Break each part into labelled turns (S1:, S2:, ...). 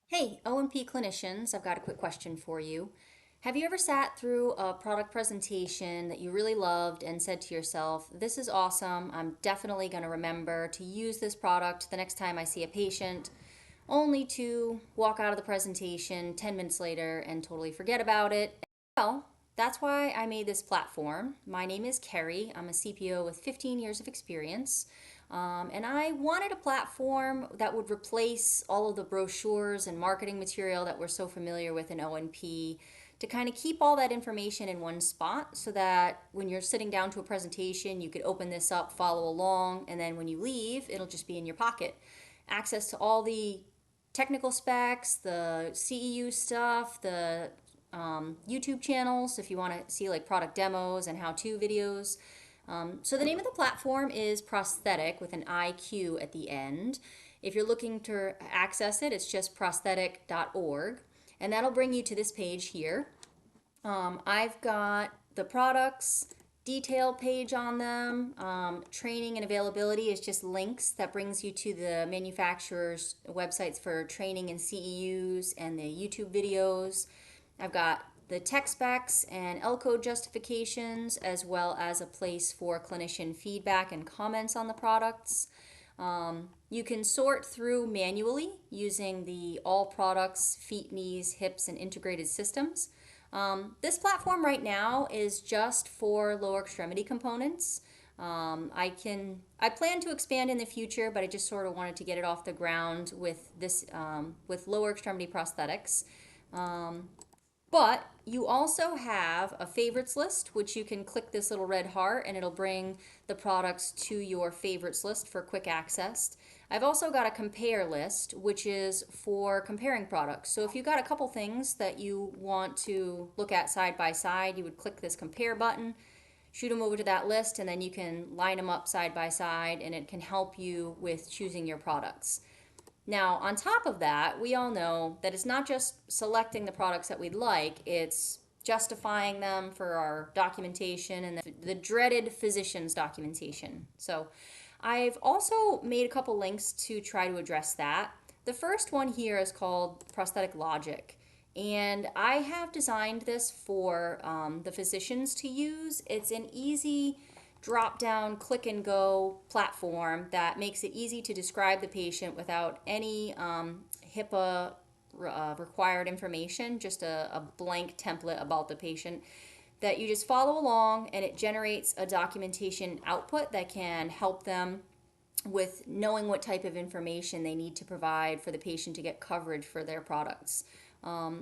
S1: Hey, O&P clinicians, I've got a quick question for you. Have you ever sat through a product presentation that you really loved and said to yourself, this is awesome, I'm definitely going to remember to use this product the next time I see a patient, only to walk out of the presentation 10 minutes later and totally forget about it? Well, that's why I made this platform. My name is Carrie. I'm a CPO with 15 years of experience. And I wanted a platform that would replace all of the brochures and marketing material that we're so familiar with in O&P to kind of keep all that information in one spot so that when you're sitting down to a presentation, you could open this up, follow along, and then when you leave, it'll just be in your pocket. Access to all the technical specs, the CEU stuff, the YouTube channels if you want to see like product demos and how-to videos. So the name of the platform is Prosthetic with an IQ at the end. If you're looking to access it, it's just prosthetic.org, and that'll bring you to this page here. I've got the products, detail page on them. Training and availability is just links that brings you to the manufacturer's websites for training and CEUs and the YouTube videos. I've got the tech specs and L code justifications, as well as a place for clinician feedback and comments on the products. You can sort through manually using the all products, feet, knees, hips, and integrated systems. This platform right now is just for lower extremity components. I plan to expand in the future, but I just sort of wanted to get it off the ground with this with lower extremity prosthetics. But you also have a favorites list, which you can click this little red heart and it'll bring the products to your favorites list for quick access. I've also got a compare list, which is for comparing products. So if you've got a couple things that you want to look at side by side, you would click this compare button, shoot them over to that list, and then you can line them up side by side and it can help you with choosing your products. Now, on top of that, we all know that it's not just selecting the products that we'd like, it's justifying them for our documentation and the dreaded physician's documentation. So I've also made a couple links to try to address that. The first one here is called Prosthetic Logic. And I have designed this for the physicians to use. It's an easy drop down, click and go platform that makes it easy to describe the patient without any HIPAA required information, just a blank template about the patient that you just follow along, and it generates a documentation output that can help them with knowing what type of information they need to provide for the patient to get coverage for their products.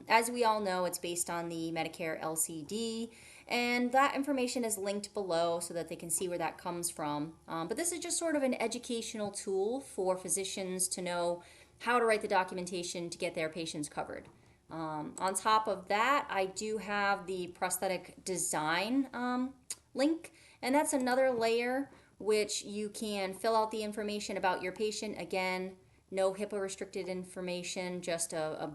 S1: As we all know, it's based on the Medicare LCD, and that information is linked below so that they can see where that comes from. But this is just sort of an educational tool for physicians to know how to write the documentation to get their patients covered. On top of that, I do have the prosthetic design link, and that's another layer which you can fill out the information about your patient. Again, no HIPAA restricted information, just a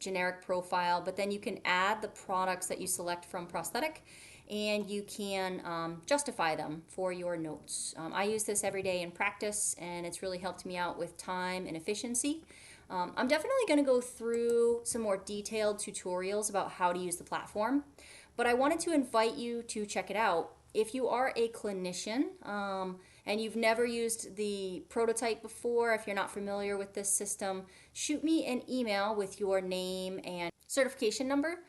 S1: generic profile, but then you can add the products that you select from Prosthetic and you can justify them for your notes. I use this every day in practice and it's really helped me out with time and efficiency. I'm definitely going to go through some more detailed tutorials about how to use the platform, but I wanted to invite you to check it out. If you are a clinician and you've never used the prototype before, if you're not familiar with this system, shoot me an email with your name and certification number,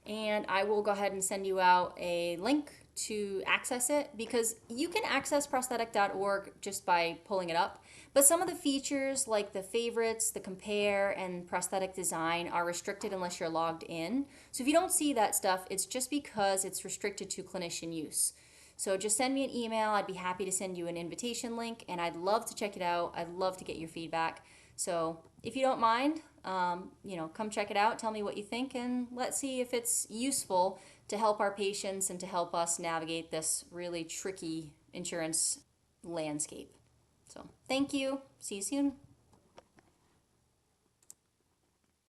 S1: and I will go ahead and send you out a link to access it, because you can access prosthetic.org just by pulling it up. But some of the features like the favorites, the compare, and prosthetic design are restricted unless you're logged in. So if you don't see that stuff, it's just because it's restricted to clinician use. So just send me an email. I'd be happy to send you an invitation link, and I'd love to check it out. I'd love to get your feedback. So if you don't mind, come check it out. Tell me what you think, and let's see if it's useful to help our patients and to help us navigate this really tricky insurance landscape. So thank you. See you soon.